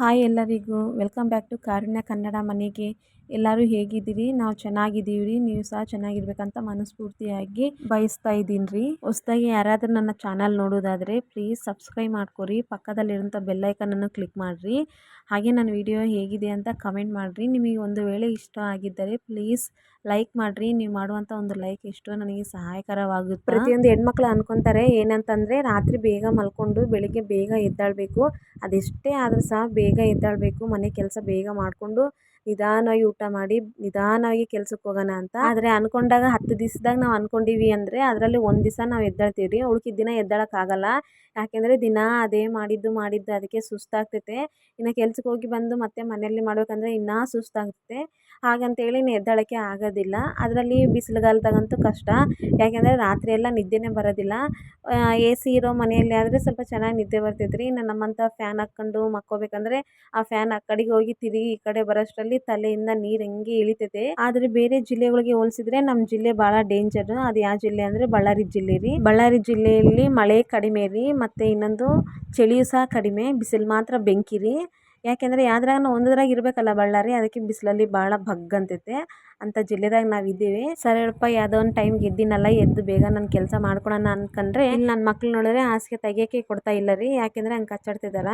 Hi ಎಲ್ಲರಿಗೂ welcome back to ಕಾರುಣ್ಯ ಕನ್ನಡ ಮನೆಗೆ. ಎಲ್ಲರೂ ಹೇಗಿದ್ದೀರಿ? ನಾವು ಚೆನ್ನಾಗಿದ್ದೀವಿ ರೀ. ನೀವು ಸಹ ಚೆನ್ನಾಗಿರ್ಬೇಕಂತ ಮನಸ್ಫೂರ್ತಿಯಾಗಿ ಬಯಸ್ತಾ ಇದ್ದೀನಿ ರೀ. ಹೊಸದಾಗಿ ಯಾರಾದರೂ ನನ್ನ ಚಾನಲ್ ನೋಡೋದಾದರೆ ಪ್ಲೀಸ್ ಸಬ್ಸ್ಕ್ರೈಬ್ ಮಾಡ್ಕೊರಿ, ಪಕ್ಕದಲ್ಲಿರೋಂಥ ಬೆಲ್ಲೈಕನನ್ನು ಕ್ಲಿಕ್ ಮಾಡಿರಿ. ಹಾಗೆ ನನ್ನ ವಿಡಿಯೋ ಹೇಗಿದೆ ಅಂತ ಕಮೆಂಟ್ ಮಾಡಿರಿ. ನಿಮಗೆ ಒಂದು ವೇಳೆ ಇಷ್ಟ ಆಗಿದ್ದರೆ ಪ್ಲೀಸ್ ಲೈಕ್ ಮಾಡಿರಿ. ನೀವು ಮಾಡುವಂಥ ಒಂದು ಲೈಕ್ ಎಷ್ಟೋ ನನಗೆ ಸಹಾಯಕರವಾಗುತ್ತೆ. ಪ್ರತಿಯೊಂದು ಹೆಣ್ಮಕ್ಳು ಅನ್ಕೊತಾರೆ ಏನಂತಂದರೆ ರಾತ್ರಿ ಬೇಗ ಮಲ್ಕೊಂಡು ಬೆಳಿಗ್ಗೆ ಬೇಗ ಎದ್ದಾಳಬೇಕು, ಅದೆಷ್ಟೇ ಆದರೂ ಸಹ ಬೇಗ ಎದ್ದಾಳಬೇಕು, ಮನೆ ಕೆಲಸ ಬೇಗ ಮಾಡಿಕೊಂಡು ನಿಧಾನವಾಗಿ ಊಟ ಮಾಡಿ ನಿಧಾನವಾಗಿ ಕೆಲ್ಸಕ್ಕೆ ಹೋಗೋಣ ಅಂತ. ಆದರೆ ಅನ್ಕೊಂಡಾಗ 10 ದಿವಸದಾಗ ನಾವು ಅನ್ಕೊಂಡಿವಿ ಅಂದರೆ ಅದರಲ್ಲಿ ಒಂದು ದಿವಸ ನಾವು ಎದ್ದೇಳ್ತೀವಿ ರೀ, ಉಳ್ಕಿದ ದಿನ ಎದ್ದೇಳೋಕ್ಕಾಗಲ್ಲ. ಯಾಕೆಂದರೆ ದಿನ ಅದೇ ಮಾಡಿದ್ದು ಅದಕ್ಕೆ ಸುಸ್ತಾಗ್ತೈತೆ. ಇನ್ನು ಕೆಲ್ಸಕ್ಕೆ ಹೋಗಿ ಬಂದು ಮತ್ತೆ ಮನೆಯಲ್ಲಿ ಮಾಡ್ಬೇಕಂದ್ರೆ ಇನ್ನೂ ಸುಸ್ತಾಗುತ್ತೆ. ಹಾಗಂತೇಳಿ ಎದ್ದೇಳೋಕ್ಕೆ ಆಗೋದಿಲ್ಲ. ಅದರಲ್ಲಿ ಬಿಸಿಲುಗಾಲದಾಗಂತೂ ಕಷ್ಟ, ಯಾಕೆಂದರೆ ರಾತ್ರಿ ಎಲ್ಲ ನಿದ್ದೆನೇ ಬರೋದಿಲ್ಲ. ಎ ಸಿ ಇರೋ ಮನೆಯಲ್ಲಿ ಆದರೆ ಸ್ವಲ್ಪ ಚೆನ್ನಾಗಿ ನಿದ್ದೆ ಬರ್ತೈತೆ ರೀ. ಇನ್ನು ನಮ್ಮಂಥ ಫ್ಯಾನ್ ಹಾಕ್ಕೊಂಡು ಮಕ್ಕೋಬೇಕಂದ್ರೆ ಆ ಫ್ಯಾನ್ ಆ ಕಡೆಗೆ ಹೋಗಿ ತಿರುಗಿ ಈ ಕಡೆ ಬರೋಷ್ಟರಲ್ಲಿ ತಲೆಯಿಂದ ನೀರು ಹೆಂಗೆ ಇಳಿತೈತೆ. ಆದರೆ ಬೇರೆ ಜಿಲ್ಲೆಗಳಿಗೆ ಹೋಲಿಸಿದ್ರೆ ನಮ್ಮ ಜಿಲ್ಲೆ ಭಾಳ ಡೇಂಜರ್. ಅದು ಯಾವ ಜಿಲ್ಲೆ ಅಂದರೆ ಬಳ್ಳಾರಿ ಜಿಲ್ಲೆ ರೀ. ಬಳ್ಳಾರಿ ಜಿಲ್ಲೆಯಲ್ಲಿ ಮಳೆ ಕಡಿಮೆ ರೀ, ಮತ್ತು ಇನ್ನೊಂದು ಚಳಿಯೂ ಸಹ ಕಡಿಮೆ, ಬಿಸಿಲು ಮಾತ್ರ ಬೆಂಕಿ ರೀ. ಯಾಕೆಂದರೆ ಯಾವ್ದ್ರಾಗ ಒಂದ್ರಾಗ ಇರಬೇಕಲ್ಲ ಬಳ್ಳಾರಿ, ಅದಕ್ಕೆ ಬಿಸಿಲಲ್ಲಿ ಭಾಳ ಬಗ್ಗಂತೈತೆ. ಅಂಥ ಜಿಲ್ಲೆದಾಗ ನಾವು ಇದ್ದೀವಿ. ಸರಿ ಹೇಳಪ್ಪ, ಯಾವುದೋ ಒಂದು ಟೈಮ್ಗೆ ಎದ್ದಿನಲ್ಲ, ಎದ್ದು ಬೇಗ ನನ್ನ ಕೆಲಸ ಮಾಡ್ಕೊಳೋಣ ಅನ್ಕೊಂಡ್ರೆ ಇಲ್ಲಿ ನನ್ನ ಮಕ್ಳು ನೋಡಿದ್ರೆ ಹಾಸಿಗೆ ತೆಗಿಯೋಕ್ಕೆ ಕೊಡ್ತಾ ಇಲ್ಲ ರೀ. ಯಾಕೆಂದರೆ ಹಂಗೆ ಕಚ್ಚಾಡ್ತಿದಾರ.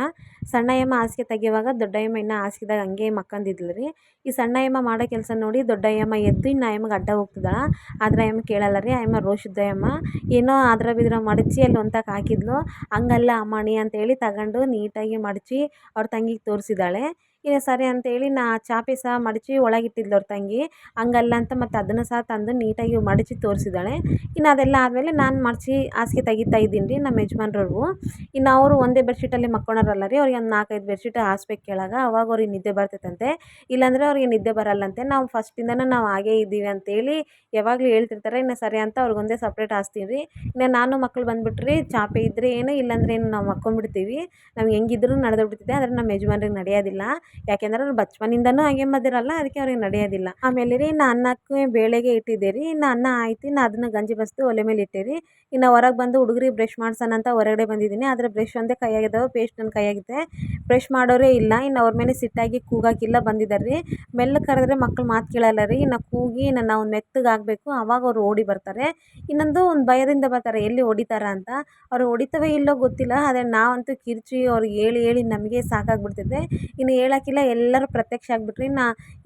ಸಣ್ಣ ಯಮ್ಮ ಹಾಸಿಗೆ ತೆಗಿಯುವಾಗ ದೊಡ್ಡ ಯಮ್ಮ ಇನ್ನೂ ಹಾಸಿಗೆದಾಗ ಹಂಗೆ ಮಕ್ಕಂದಿದ್ಲು ರೀ. ಈ ಸಣ್ಣ ಯಮ್ಮ ಮಾಡೋ ಕೆಲಸ ನೋಡಿ ದೊಡ್ಡ ಯಮ್ಮ ಎದ್ದು ಇನ್ನು ಯಮ್ಮಗೆ ಅಡ್ಡ ಹೋಗ್ತಿದ್ದಾಳ. ಆದರೆ ಯಮ್ಮ ಕೇಳಲ್ಲ ರೀ. ಯಮ್ಮ ರೋಷಿದ್ದ ಯಮ್ಮ ಏನೋ ಅದ್ರ ಬಿದ್ರ ಮಡಚಿ ಅಲ್ಲಿ ಒಂತಕ್ಕೆ ಹಾಕಿದ್ಲು. ಹಂಗಲ್ಲ ಅಮ್ಮಣಿ ಅಂತೇಳಿ ತಗೊಂಡು ನೀಟಾಗಿ ಮಡಚಿ ಅವ್ರ ತಂಗಿಗೆ ತೋರಿಸಿದ್ದಾಳೆ. ಇಲ್ಲ ಸರಿ ಅಂತೇಳಿ ಚಾಪೆ ಸಹ ಮಡಚಿ ಒಳಗಿಟ್ಟಿದ್ಲು ಅವ್ರ ತಂಗಿ. ಹಂಗಲ್ಲ ಅಂತ ಮತ್ತು ಅದನ್ನು ಸಹ ತಂದು ನೀಟಾಗಿ ಮಡಚಿ ತೋರಿಸಿದ್ದಾಳೆ. ಇನ್ನು ಅದೆಲ್ಲ ಆದಮೇಲೆ ನಾನು ಮಡಚಿ ಹಾಸಿಗೆ ತೆಗಿತಾ ಇದ್ದೀನಿ ರೀ ನಮ್ಮ ಯಜಮಾನ್ರವ್ರು. ಇನ್ನು ಅವರು ಒಂದೇ ಬೆಡ್ಶೀಟಲ್ಲಿ ಮಕ್ಕೊಳೋರಲ್ಲ ರೀ, ಅವ್ರಿಗೆ ಒಂದು 4-5 ಬೆಡ್ಶೀಟ್ ಹಾಸ್ಬೇಕು ಕೆಳಗೆ, ಅವಾಗ ಅವ್ರಿಗೆ ನಿದ್ದೆ ಬರ್ತೈತಂತೆ. ಇಲ್ಲಾಂದರೆ ಅವ್ರಿಗೆ ನಿದ್ದೆ ಬರಲ್ಲಂತೆ. ನಾವು ಫಸ್ಟಿಂದನೂ ನಾವು ಹಾಗೇ ಇದ್ದೀವಿ ಅಂತೇಳಿ ಯಾವಾಗಲೂ ಹೇಳ್ತಿರ್ತಾರೆ. ಇನ್ನು ಸರಿ ಅಂತ ಅವ್ರಿಗೊಂದೇ ಸಪ್ರೇಟ್ ಹಾಸ್ತೀನಿ ರೀ. ಇನ್ನು ನಾನು ಮಕ್ಕಳು ಬಂದುಬಿಟ್ರಿ ಚಾಪೆ ಇದ್ದರೆ ಏನು, ಇಲ್ಲಾಂದ್ರೆ ಏನು ನಾವು ಮಕ್ಕೊಂಡ್ಬಿಡ್ತೀವಿ. ನಮ್ಗೆ ಹೆಂಗಿದ್ರು ನಡೆದೋಗ್ಬಿಡ್ತಿದೆ. ಆದರೆ ನಮ್ಮ ಯಜಮಾನ್ರಿಗೆ ನಡೆಯೋದಿಲ್ಲ. ಯಾಕೆಂದ್ರೆ ಅವ್ರು ಬಚಪನಿಂದನೂ ಹಾಗೆ ಮದಿರಲ್ಲ, ಅದಕ್ಕೆ ಅವ್ರಿಗೆ ನಡೆಯೋದಿಲ್ಲ. ಆಮೇಲೆ ರೀ ಇನ್ನು ಅನ್ನಕ್ಕೆ ಬೇಳೆಗೆ ಇಟ್ಟಿದ್ದೆ ರೀ. ಇನ್ನು ಅನ್ನ ಆಯ್ತು, ಇನ್ನು ಅದನ್ನು ಗಂಜಿ ಬಸ್ದು ಒಲೆ ಮೇಲೆ ಇಟ್ಟೆ ರೀ. ಇನ್ನು ಹೊರಗೆ ಬಂದು ಹುಡುಗರಿಗೆ ಬ್ರಷ್ ಮಾಡ್ಸೋಣ ಅಂತ ಹೊರಗಡೆ ಬಂದಿದ್ದೀನಿ. ಆದರೆ ಬ್ರಷ್ ಒಂದೇ ಕೈಯಾಗಿದ್ದಾವೆ, ಪೇಸ್ಟ್ ನನ್ನ ಕೈಯಾಗಿದೆ. ಬ್ರಷ್ ಮಾಡೋರೇ ಇಲ್ಲ. ಇನ್ನು ಅವ್ರ ಮೇಲೆ ಸಿಟ್ಟಾಗಿ ಕೂಗಾಕಿಲ್ಲ ಬಂದಿದ್ದಾರೆ ರೀ. ಮೆಲ್ಲಗೆ ಕರೆದ್ರೆ ಮಕ್ಕಳು ಮಾತು ಕೇಳಲ್ಲ ರೀ. ಇನ್ನು ಕೂಗಿ ನಾವು ಮೆತ್ತಗೆ ಆಗಬೇಕು, ಆವಾಗ ಅವ್ರು ಓಡಿ ಬರ್ತಾರೆ. ಇನ್ನೊಂದು ಒಂದು ಭಯದಿಂದ ಬರ್ತಾರೆ, ಎಲ್ಲಿ ಹೊಡಿತಾರ ಅಂತ. ಅವ್ರು ಹೊಡಿತವೇ ಇಲ್ಲೋ ಗೊತ್ತಿಲ್ಲ, ಆದರೆ ನಾವಂತೂ ಕಿರ್ಚಿ ಅವ್ರಿಗೆ ಹೇಳಿ ಹೇಳಿ ನಮಗೆ ಸಾಕಾಗ್ಬಿಡ್ತೈತೆ. ಇನ್ನು ಹೇಳೋಕ್ಕಿಲ್ಲ, ಎಲ್ಲರೂ ಪ್ರತ್ಯಕ್ಷ ಆಗಿಬಿಟ್ರಿ.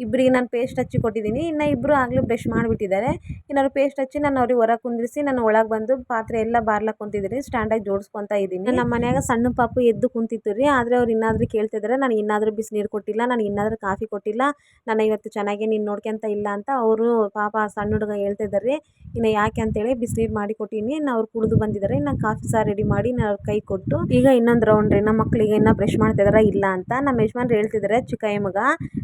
ಇಬ್ಬರಿಗೆ ನಾನು ಪೇಸ್ಟ್ ಹಚ್ಚಿ ಕೊಟ್ಟಿದ್ದೀನಿ. ಇನ್ನು ಇಬ್ಬರು ಆಗಲೇ ಬ್ರಷ್ ಮಾಡಿಬಿಟ್ಟಿದ್ದಾರೆ. ಇನ್ನು ಅವ್ರು ಪೇಸ್ಟ್ ಹಚ್ಚಿ ನಾನು ಅವ್ರಿಗೆ ಹೊರಗೆ ಕುಂದಿರಿಸಿ ನಾನು ಒಳಗೆ ಬಂದು ಪಾತ್ರೆ ಎಲ್ಲ ಬಾರ್ಲಕ್ಕೆ ಕುಂತಿದ್ದೀನಿ, ಸ್ಟ್ಯಾಂಡಾಗಿ ಜೋಡಿಸ್ಕೊತಾ ಇದ್ದೀನಿ. ನಮ್ಮ ಮನ್ಯಾಗ ಸಣ್ಣ ಪಾಪು ಎದ್ದು ಕುಂತಿತ್ತು ರೀ. ಆದರೆ ಅವ್ರು ಇನ್ನಾದರೂ ಕೇಳ್ತಿದ್ದಾರೆ, ನನಗೆ ಇನ್ನಾದರೂ ಬಿಸಿನೀರು ಕೊಟ್ಟಿಲ್ಲ, ನನಗೆ ಇನ್ನಾದರೂ ಕಾಫಿ ಕೊಟ್ಟಿಲ್ಲ, ನಾನು ಇವತ್ತು ಚೆನ್ನಾಗಿ ನೀನು ನೋಡ್ಕೊಂತ ಇಲ್ಲ ಅಂತ ಅವರು ಪಾಪ ಸಣ್ಣ ಹುಡುಗ ಹೇಳ್ತಿದ್ದಾರೆ ರೀ. ಇನ್ನು ಯಾಕೆ ಅಂತೇಳಿ ಬಿಸಿನೀರು ಮಾಡಿ ಕೊಟ್ಟಿನಿ. ಇನ್ನು ಅವ್ರು ಕುಡಿದು ಬಂದಿದ್ದಾರೆ. ಇನ್ನು ಕಾಫಿ ಸಹ ರೆಡಿ ಮಾಡಿ ನಾನು ಅವ್ರ ಕೈ ಕೊಟ್ಟು ಈಗ ಇನ್ನೊಂದು ರೌಂಡ್ ರೀ. ನಮ್ಮ ಮಕ್ಕಳಿಗೆ ಇನ್ನೂ ಬ್ರಷ್ ಮಾಡ್ತಿದಾರ ಇಲ್ಲ ಅಂತ ನಮ್ಮ ಯಜಮಾನ್ರು ಹೇಳ್ತಿದ್ದಾರೆ, ಚಿಕ್ಕಯ್ಯಮ್ಮಗ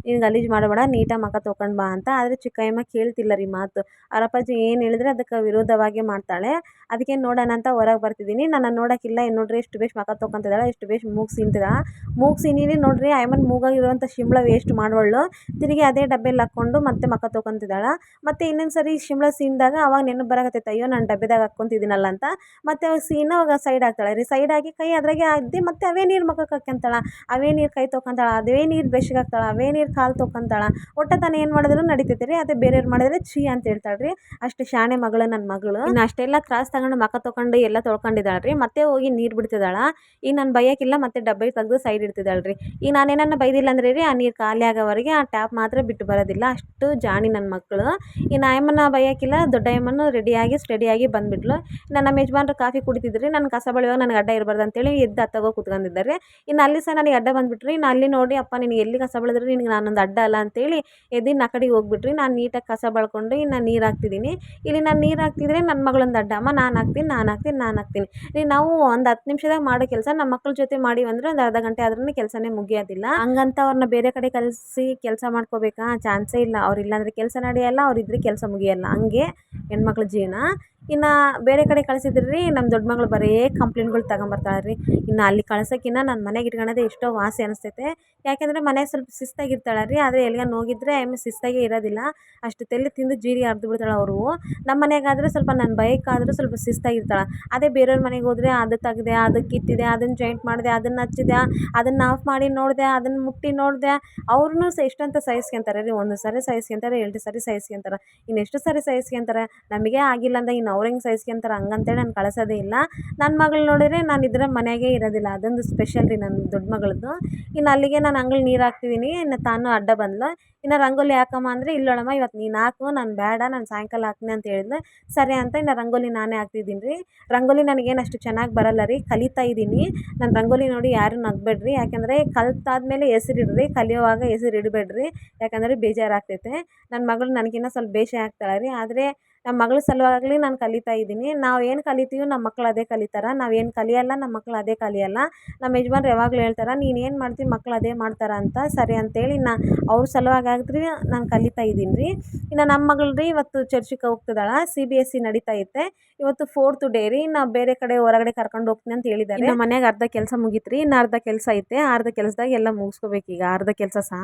ನೀನು ಗಲೀಜು ಮಾಡಬೇಡ, ನೀಟಾಗಿ ಮುಖ ತೊಗೊಂಡು ಬಾ ಅಂತ. ಆದರೆ ಚಿಕ್ಕಯ್ಯಮ್ಮ ಕೇಳ್ತಿಲ್ಲ ರೀ ಮಾತು. ಅವ್ರ ಅಪ್ಪಾಜಿ ಏನು ಹೇಳಿದ್ರೆ ಅದಕ್ಕೆ ವಿರೋಧವಾಗಿ ಮಾಡ್ತಾಳೆ. ಅದಕ್ಕೆ ನೋಡೋಣ ಅಂತ ಹೊರಗೆ ಬರ್ತಿದ್ದೀನಿ. ನನ್ನ ನೋಡೋಕ್ಕಿಲ್ಲ. ಏನು ನೋಡ್ರಿ ಎಷ್ಟು ಬೇಷ್ ಮುಖ ತೊಗೊಂತಿದ್ದಾಳೆ, ಎಷ್ಟು ಬೇಷ್ ಮೂಗು ಸೀನ್ತಿದ್ದಾಳೆ. ಮೂಗು ಸೀನಿನಿ ನೋಡ್ರಿ, ಆಯಮ್ಮನ ಮೂಗಾಗಿರುವಂಥ ಶಿಂಬಳ ವೇಸ್ಟ್ ಮಾಡೋಳು. ತಿರುಗಿ ಅದೇ ಡಬ್ಬೆಲ್ಲಿ ಹಾಕ್ಕೊಂಡು ಮತ್ತೆ ಮುಖ ತೊಗೊಂತಿದ್ದಾಳೆ. ಮತ್ತು ಇನ್ನೊಂದು ಸರಿ ಶಿಂಬಳ ಸೀನ್ದಾಗ ಅವಾಗ ನೆನಪು ಬರಕತ್ತೈತೆ, ಅಯ್ಯೋ ನಾನು ಡಬ್ಬೆದಾಗ ಹಾಕ್ಕೊಂತಿದ್ದೀನಲ್ಲ ಅಂತ. ಮತ್ತು ಅವಾಗ ಸೀನ ಅವಾಗ ಸೈಡ್ ಹಾಕ್ತಾಳೆ ರೀ. ಸೈಡ್ ಹಾಕಿ ಕೈ ಅದ್ರಾಗೆ ಹಾಕ್ದಿ ಮತ್ತು ಅವೇ ನೀರು ಮುಖಕ್ಕೆ ಹಾಕ್ಯಂತಾಳೆ, ಅವೇ ನೀರು ಕೈ ತೊಗೊಂತಾಳೆ, ಅದೇ ನೀರು ಬ್ರಷ್ಗೆ ಹಾಕ್ತಾಳೆ, ಅವೇ ನೀರು ಕಾಲು ತೊಗೊಂತಾಳೆ. ಒಟ್ಟು ತಾನು ಏನು ಮಾಡಿದ್ರು ನಡೀತೈತೆ ರೀ. ಅದೇ ಬೇರೆಯವ್ರು ಮಾಡಿದ್ರೆ ಛೀ ಅಂತ ಹೇಳ್ತಾಳೆ ರೀ. ಅಷ್ಟು ಶಾಣೆ ಮಗಳು ನನ್ನ ಮಗಳು. ಇನ್ನು ಅಷ್ಟೆಲ್ಲ ಕ್ರಾಸ್ ತಗೊಂಡು ಮುಖ ತೊಗೊಂಡು ಎಲ್ಲ ತೊಳ್ಕೊಂಡಿದ್ದಾಳೆ ರೀ. ಮತ್ತೆ ಹೋಗಿ ನೀರು ಬಿಡ್ತಿದ್ದಾಳೆ. ಈಗ ನಾನು ಬೈಯೋಕ್ಕಿಲ್ಲ, ಮತ್ತೆ ಡಬ್ಬೆ ತೆಗೆದು ಸೈಡ್ ಇಡ್ತಿದ್ದಾಳೆ ರೀ. ಈಗ ನಾನೇನನ್ನ ಬೈದಿಲ್ಲ ಅಂದರೆ ರೀ, ಆ ನೀರು ಖಾಲಿ ಆಗೋವರೆಗೆ ಆ ಟ್ಯಾಪ್ ಮಾತ್ರ ಬಿಟ್ಟು ಬರೋದಿಲ್ಲ. ಅಷ್ಟು ಜಾಣಿ ನನ್ನ ಮಕ್ಕಳು. ಇನ್ನು ಆಯಮ್ಮನ ಬೈಯೋಕ್ಕಿಲ್ಲ, ದೊಡ್ಡ ಆಯಮ್ಮನು ರೆಡಿಯಾಗಿ ಸ್ಟಡಿಯಾಗಿ ಬಂದುಬಿಟ್ಲು. ನಮ್ಮ ಯಜಮಾನ್ರು ಕಾಫಿ ಕುಡಿತಿದ್ರಿ. ನಾನು ಕಸ ಬಳಿಯುವಾಗ ನನಗೆ ಅಡ್ಡ ಇರಬಾರ್ದು ಅಂತೇಳಿ ಎದ್ದು ಹತ್ತಗೋ ಕೂತ್ಕೊಂಡಿದ್ದಾರೆ. ಇನ್ನು ಅಲ್ಲಿ ಸಹ ನನಗೆ ಅಡ್ಡ ಬಂದುಬಿಟ್ರಿ. ಇನ್ನು ಅಲ್ಲಿ ನೋಡಿ, ಅಪ್ಪ ನಿನಗೆ ಎಲ್ಲಿ ಕಸ ಬಳಿದ್ರೆ ನಿನಗೆ ನಾನೊಂದು ಅಡ್ಡ ಅಲ್ಲ ಅಂತೇಳಿ ಎದ್ದಿನ ಆ ಕಡೆಗೆ ಹೋಗ್ಬಿಟ್ರಿ. ನಾನು ನೀಟಾಗಿ ಕಸ ಬಳ್ಕೊಂಡು ಇನ್ನು ನೀರು ಹಾಕ್ತಿದ್ದೀನಿ. ಇಲ್ಲಿ ನಾನು ನೀರು ಹಾಕ್ತಿದ್ರೆ ನನ್ನ ಮಗಳೊಂದು ಅಡ್ಡ, ಅಮ್ಮ ನಾನು ಹಾಕ್ತೀನಿ ರೀ. ನಾವು ಒಂದು 10 ನಿಮಿಷದಾಗ ಮಾಡೋ ಕೆಲಸ ನಮ್ಮ ಮಕ್ಕಳ ಜೊತೆ ಮಾಡಿವಂದ್ರೆ ಒಂದು ಅರ್ಧ ಗಂಟೆ ಆದ್ರೂ ಕೆಲಸನೇ ಮುಗಿಯೋದಿಲ್ಲ. ಹಂಗಂತ ಅವ್ರನ್ನ ಬೇರೆ ಕಡೆ ಕಳಿಸಿ ಕೆಲಸ ಮಾಡ್ಕೋಬೇಕಾ? ಚಾನ್ಸೇ ಇಲ್ಲ. ಅವ್ರು ಇಲ್ಲಾಂದರೆ ಕೆಲಸ ನಡೆಯಲ್ಲ, ಅವ್ರಿದ್ರೆ ಕೆಲಸ ಮುಗಿಯಲ್ಲ. ಹಂಗೆ ಹೆಣ್ಮಕ್ಳ ಜೀವನ. ಇನ್ನು ಬೇರೆ ಕಡೆ ಕಳಿಸಿದ್ರಿ ರೀ, ನಮ್ಮ ದೊಡ್ಡ ಮಗಳು ಬರೀ ಕಂಪ್ಲೇಂಟ್ಗಳು ತಗೊಂಬರ್ತಾಳೆ ರೀ. ಇನ್ನು ಅಲ್ಲಿ ಕಳ್ಸೋಕ್ಕಿಂತ ನನ್ನ ಮನೆಗೆ ಇಟ್ಕೊಳ್ಳೋದೇ ಎಷ್ಟೋ ವಾಸಿ ಅನಿಸ್ತೈತೆ. ಯಾಕೆಂದರೆ ಯಾಕೆಂದರೆ ಮನೆಗೆ ಸ್ವಲ್ಪ ಶಿಸ್ತಾಗಿರ್ತಾಳೆ ರೀ. ಆದರೆ ಎಲ್ಲಿಗಾನ ಹೋಗಿದ್ರೆ ಆಮೇಲೆ ಶಿಸ್ತಾಗೇ ಇರೋದಿಲ್ಲ. ಅಷ್ಟು ತೆಲು ತಿಂದು ಜೀರಿಗೆ ಅರ್ದು ಬಿಡ್ತಾಳೆ ಅವರು. ನಮ್ಮ ಮನೆಗಾದರೆ ಸ್ವಲ್ಪ ನನ್ನ ಬೈಕಾದರೂ ಸ್ವಲ್ಪ ಶಿಸ್ತಾಗಿರ್ತಾಳೆ. ಅದೇ ಬೇರೆಯವ್ರ ಮನೆಗೆ ಹೋದರೆ ಅದು ತೆಗ್ದೆ, ಅದು ಕಿತ್ತಿದೆ, ಅದನ್ನು ಜಾಯಿಂಟ್ ಮಾಡಿದೆ, ಅದನ್ನು ಹಚ್ಚಿದೆ, ಅದನ್ನು ಆಫ್ ಮಾಡಿ ನೋಡಿದೆ, ಅದನ್ನು ಮುಟ್ಟಿ ನೋಡಿದೆ. ಅವ್ರೂ ಎಷ್ಟಂತ ಸಹಿಸ್ಕೊಂತಾರೆ ರೀ. ಒಂದು ಸರಿ ಸಹಿಸ್ಕೊಂತಾರೆ, 2 ಸರಿ ಸಹಿಸ್ಕೊಂತಾರೆ. ಇನ್ನೆಷ್ಟು ಸರಿ ಸಹಿಸ್ಕೊಂತಾರೆ. ನಮಗೇ ಆಗಿಲ್ಲ ಅಂದಾಗ ಇನ್ನು ಅವ್ರು ಹೆಂಗೆ ಸಹಿಸ್ಕೊಂತಾರೆ ಹಂಗಂತೇಳಿ ನಾನು ಕಳಿಸೋದೇ ಇಲ್ಲ. ನನ್ನ ಮಗಳು ನೋಡಿದ್ರೆ ನಾನು ಇದ್ರೆ ಮನೆಯಾಗೇ ಇರೋದಿಲ್ಲ. ಅದೊಂದು ಸ್ಪೆಷಲ್ ರೀ ನನ್ನ ದೊಡ್ಡ ಮಗಳದ್ದು. ಇನ್ನು ಅಲ್ಲಿಗೆ ನಾನು ಅಂಗ್ಳಲ್ಲಿ ನೀರು ಹಾಕ್ತಿದ್ದೀನಿ. ಇನ್ನು ತಾನು ಅಡ್ಡ ಬಂದ್ಲು. ಇನ್ನು ರಂಗೋಲಿ ಹಾಕಮ್ಮ ಅಂದರೆ ಇಲ್ಲೋಳಮ್ಮ ಇವತ್ತು ನೀನು ಹಾಕು, ನಾನು ಬೇಡ, ನಾನು ಸಾಯಂಕಾಲ ಹಾಕ್ತೀನಿ ಅಂತ ಹೇಳಿದ್ಲು. ಸರಿ ಅಂತ ಇನ್ನು ರಂಗೋಲಿ ನಾನೇ ಹಾಕ್ತಿದ್ದೀನಿ ರೀ. ರಂಗೋಲಿ ನನಗೇನು ಅಷ್ಟು ಚೆನ್ನಾಗಿ ಬರಲ್ಲ ರೀ, ಕಲಿತಾ ಇದ್ದೀನಿ. ನಾನು ರಂಗೋಲಿ ನೋಡಿ ಯಾರೂ ನಗಬೇಡ್ರಿ. ಯಾಕೆಂದರೆ ಕಲ್ತಾದ್ಮೇಲೆ ಹೆಸರಿಡ್ರಿ, ಕಲಿಯುವಾಗ ಹೆಸರು ಇಡಬೇಡ್ರಿ. ಯಾಕಂದರೆ ಬೇಜಾರಾಗ್ತೈತೆ. ನನ್ನ ಮಗಳು ನನಗಿನ್ನ ಸ್ವಲ್ಪ ಬೇಷ ಆಗ್ತಾಳೆ ರೀ. ಆದರೆ ನಮ್ಮ ಮಗಳ ಸಲುವಾಗಲಿ ನಾನು ಕಲಿತಾ ಇದ್ದೀನಿ. ನಾವು ಏನು ಕಲಿತೀವೋ ನಮ್ಮ ಮಕ್ಳು ಅದೇ ಕಲಿತಾರೆ. ನಾವೇನು ಕಲಿಯಲ್ಲ ನಮ್ಮ ಮಕ್ಳು ಅದೇ ಕಲಿಯಲ್ಲ. ನಮ್ಮ ಯಜಮಾನ್ರು ಯಾವಾಗಲೂ ಹೇಳ್ತಾರೆ, ನೀನು ಏನು ಮಾಡ್ತೀವಿ ಮಕ್ಳು ಅದೇ ಮಾಡ್ತಾರೆ ಅಂತ. ಸರಿ ಅಂತೇಳಿ ಅವ್ರ ಸಲುವಾಗಾದ್ರೂ ನಾನು ಕಲಿತಾ ಇದ್ದೀನಿ ರೀ. ಇನ್ನು ನಮ್ಮ ಮಗಳು ರೀ ಇವತ್ತು ಚರ್ಚಿಗೆ ಹೋಗ್ತಿದ್ದಾಳೆ. CBSE ನಡೀತಾ ಐತೆ. ಇವತ್ತು 4th ಡೇ ರೀ. ನಾವು ಬೇರೆ ಕಡೆ ಹೊರಗಡೆ ಕರ್ಕೊಂಡು ಹೋಗ್ತೀನಿ ಅಂತ ಹೇಳಿದ್ದಾರೆ. ನಮ್ಮ ಮನೆಯಾಗ ಅರ್ಧ ಕೆಲಸ ಮುಗೀತು ರೀ. ಇನ್ನು ಅರ್ಧ ಕೆಲಸ ಐತೆ. ಅರ್ಧ ಕೆಲಸದಾಗ ಎಲ್ಲ ಮುಗಿಸ್ಕೋಬೇಕೀಗ, ಅರ್ಧ ಕೆಲಸ ಸಹ.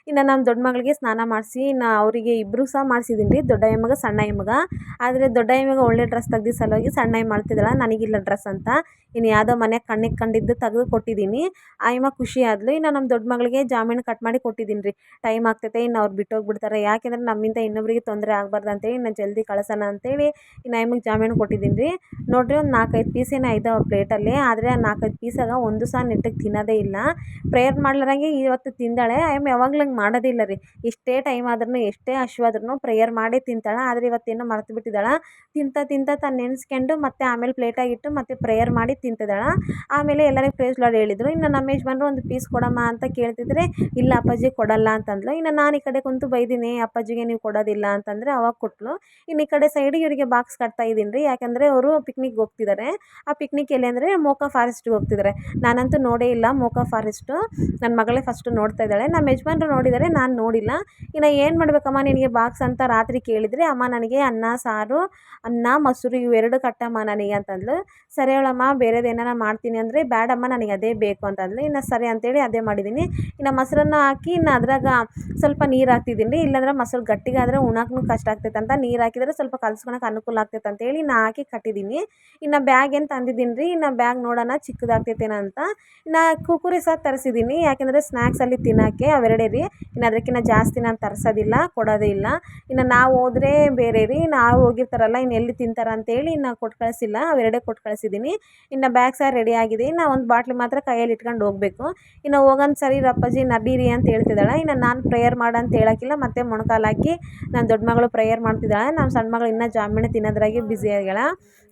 ಇನ್ನು ನಮ್ಮ ದೊಡ್ಡ ಮಗಳಿಗೆ ಸ್ನಾನ ಮಾಡಿಸಿ ಇನ್ನು ಅವರಿಗೆ ಇಬ್ಬರು ಸಹ ಮಾಡಿಸಿದ್ದೀನಿ ರೀ, ದೊಡ್ಡ ಎಮ್ಮಗೆ ಸಣ್ಣ ಎಮ್ಮಗೆ. ಆದರೆ ದೊಡ್ಡ ಎಮ್ಮಗೆ ಒಳ್ಳೆ ಡ್ರೆಸ್ ತೆಗ್ದು ಸಲುವಾಗಿ ಸಣ್ಣ ಎಮ್ಮೆ ಮಾಡ್ತಿದ್ದಾಳೆ, ನನಗಿಲ್ಲ ಡ್ರೆಸ್ ಅಂತ. ಇನ್ನು ಯಾವುದೋ ಮನೆಗೆ ಕಣ್ಣಿಗೆ ಕಂಡಿದ್ದು ತೆಗೆದು ಕೊಟ್ಟಿದ್ದೀನಿ. ಆ ಎಮ್ಮ ಖುಷಿ ಆದ್ಲು. ಇನ್ನು ನಮ್ಮ ದೊಡ್ಡ ಮಗಳಿಗೆ ಜಾಮೀನು ಕಟ್ ಮಾಡಿ ಕೊಟ್ಟಿದ್ದೀನಿ ರೀ. ಟೈಮ್ ಆಗ್ತೈತೆ, ಇನ್ನು ಅವ್ರು ಬಿಟ್ಟೋಗ್ಬಿಡ್ತಾರೆ. ಯಾಕೆಂದರೆ ನಮ್ಮಿಂದ ಇನ್ನೊಬ್ರಿಗೆ ತೊಂದರೆ ಆಗಬಾರ್ದು ಅಂತೇಳಿ ಇನ್ನು ಜಲ್ದಿ ಕಳ್ಸೋಣ ಅಂತೇಳಿ ಇನ್ನು ಎಮ್ಮಗೆ ಜಾಮೀನು ಕೊಟ್ಟಿದ್ದೀನಿ ರೀ. ನೋಡಿರಿ ಒಂದು 4-5 ಪೀಸ್ ಏನೋ ಇದಾವೆ ಪ್ಲೇಟಲ್ಲಿ. ಆದರೆ ಆ 4-5 ಪೀಸಾಗ ಒಂದು ಸಹ ನೆಟ್ಟಗೆ ತಿನ್ನೋದೇ ಇಲ್ಲ. ಪ್ರೇಯರ್ ಮಾಡ್ಲಾರಂಗೆ ಇವತ್ತು ತಿಂದಾಳೆ. ಆ ಎಮ್ಮೆ ಯಾವಾಗಲೂ ಹಂಗೆ ಮಾಡೋದಿಲ್ಲ ರೀ. ಎಷ್ಟೇ ಟೈಮ್ ಆದ್ರೂ ಎಷ್ಟೇ ಹಶ್ವಾದ್ರೂ ಪ್ರೇಯರ್ ಮಾಡೇ ತಿಂತಾಳೆ. ಆದರೆ ಇವತ್ತೇನೋ ಮರ್ತು ಬಿಟ್ಟಿದ್ದಾಳೆ. ತಿಂತಾ ತಾನು ನೆನೆಸ್ಕೊಂಡು ಮತ್ತೆ ಆಮೇಲೆ ಪ್ಲೇಟಾಗಿಟ್ಟು ಮತ್ತೆ ಪ್ರೇಯರ್ ಮಾಡಿ ತಿಂತಿದ್ದಾಳೆ. ಆಮೇಲೆ ಎಲ್ಲರಿಗೆ ಪ್ರೈಸ್ ಲಾರ್ಡ್ ಹೇಳಿದರು. ಇನ್ನು ನಮ್ಮ ಯಜಮಾನ್ರು ಒಂದು ಪೀಸ್ ಕೊಡಮ್ಮ ಅಂತ ಕೇಳ್ತಿದ್ರೆ, ಇಲ್ಲ ಅಪ್ಪಾಜಿ ಕೊಡಲ್ಲ ಅಂತಂದ್ಲು. ಇನ್ನು ನಾನು ಈ ಕಡೆ ಕುಂತು ಬೈದಿನಿ, ಅಪ್ಪಾಜಿಗೆ ನೀವು ಕೊಡೋದಿಲ್ಲ ಅಂತಂದರೆ ಅವಾಗ ಕೊಟ್ಟಳು. ಇನ್ನು ಈ ಕಡೆ ಸೈಡಿಗೆ ಇವರಿಗೆ ಬಾಕ್ಸ್ ಕಟ್ತಾ ಇದ್ದೀನಿ ರೀ. ಯಾಕೆಂದರೆ ಅವರು ಪಿಕ್ನಿಕ್ಗೆ ಹೋಗ್ತಿದ್ದಾರೆ. ಆ ಪಿಕ್ನಿಕ್ ಎಲ್ಲಿ ಅಂದರೆ ಮೋಕಾ ಫಾರೆಸ್ಟ್ಗೆ ಹೋಗ್ತಿದ್ದಾರೆ. ನಾನಂತೂ ನೋಡೇ ಇಲ್ಲ ಮೋಕಾ ಫಾರೆಸ್ಟು. ನನ್ನ ಮಗಳೇ ಫಸ್ಟು ನೋಡ್ತಾ ಇದ್ದಾಳೆ. ನಮ್ಮ ಯಜಮಾನ್ರು ನೋಡಿದ್ದಾರೆ, ನಾನು ನೋಡಿಲ್ಲ. ಇನ್ನು ಏನು ಮಾಡಬೇಕಮ್ಮ ನಿನಗೆ ಬಾಕ್ಸ್ ಅಂತ ರಾತ್ರಿ ಕೇಳಿದರೆ, ಅಮ್ಮ ನನಗೆ ಅನ್ನ ಸಾರು, ಅನ್ನ ಮೊಸರು ಇವೆರಡು ಕಟ್ಟಮ್ಮ ನನಗೆ ಅಂತಂದ್ಲು. ಸರಿ ಹೇಳಮ್ಮ ಬೇರೆದು ಏನಾರ ಮಾಡ್ತೀನಿ ಅಂದರೆ, ಬೇಡಮ್ಮ ನನಗೆ ಅದೇ ಬೇಕು ಅಂತಂದ್ಲು. ಇನ್ನು ಸರಿ ಅಂತೇಳಿ ಅದೇ ಮಾಡಿದ್ದೀನಿ. ಇನ್ನು ಮೊಸರನ್ನ ಹಾಕಿ ಇನ್ನು ಅದ್ರಾಗ ಸ್ವಲ್ಪ ನೀರು ಹಾಕ್ತಿದ್ದೀನಿ ರೀ. ಇಲ್ಲಾಂದ್ರೆ ಮೊಸರು ಗಟ್ಟಿಗಾದರೆ ಉಣ್ಣೋಕ್ಕೂ ಕಷ್ಟ ಆಗ್ತೈತೆ ಅಂತ ನೀರು ಹಾಕಿದರೆ ಸ್ವಲ್ಪ ಕಲ್ಸ್ಕೊಳಕ್ಕೆ ಅನುಕೂಲ ಆಗ್ತೈತೆ ಅಂತೇಳಿ ನಾ ಹಾಕಿ ಕಟ್ಟಿದ್ದೀನಿ. ಇನ್ನು ಬ್ಯಾಗ್ ಏನು ತಂದಿದ್ದೀನಿ ರೀ. ಇನ್ನು ಬ್ಯಾಗ್ ನೋಡೋಣ ಚಿಕ್ಕದಾಗ್ತೈತೇನೋ ಅಂತ. ಇನ್ನು ಕುರ್ಕುರೆ ಸಹ ತರಿಸಿದ್ದೀನಿ. ಯಾಕೆಂದರೆ ಸ್ನ್ಯಾಕ್ಸಲ್ಲಿ ತಿನ್ನೋಕ್ಕೆ ಅವೆರಡೇ ರೀ. ಇನ್ನು ಅದಕ್ಕಿಂತ ಜಾಸ್ತಿ ನಾನು ತರಿಸೋದಿಲ್ಲ, ಕೊಡೋದೇ ಇಲ್ಲ. ಇನ್ನು ನಾವು ಹೋದರೆ ಬೇರೆ ರೀ, ನಾವು ಹೋಗಿರ್ತಾರಲ್ಲ ಇನ್ನು ಎಲ್ಲಿ ತಿಂತಾರೆ ಅಂತೇಳಿ ಇನ್ನು ಕೊಟ್ಟು ಕಳಿಸಿಲ್ಲ, ಅವೆರಡೇ ಕೊಟ್ಟು ಕಳಿಸಿದ್ದೀನಿ. ಇನ್ನು ಬ್ಯಾಗ್ ಸಹ ರೆಡಿ ಆಗಿದೆ. ಇನ್ನು ಒಂದು ಬಾಟ್ಲಿ ಮಾತ್ರ ಕೈಯಲ್ಲಿ ಇಟ್ಕೊಂಡು ಹೋಗಬೇಕು. ಇನ್ನು ಹೋಗೋಣ ಸರಿ ಅಪ್ಪಾಜಿ ನಡೀರಿ ಅಂತ ಹೇಳ್ತಿದ್ದಾಳೆ. ಇನ್ನು ನಾನು ಪ್ರೇಯರ್ ಮಾಡು ಅಂತ ಹೇಳೋಕ್ಕಿಲ್ಲ, ಮತ್ತೆ ಮೊಣಕಾಲು ಹಾಕಿ ನನ್ನ ದೊಡ್ಡ ಮಗಳು ಪ್ರೇಯರ್ ಮಾಡ್ತಿದ್ದಾಳೆ. ನಮ್ಮ ಸಣ್ಣ ಮಗಳು ಇನ್ನೂ ಜಾಮೀನು ತಿನ್ನೋದ್ರಾಗೆ ಬ್ಯುಸಿ ಆಗ್ಯಾಳ.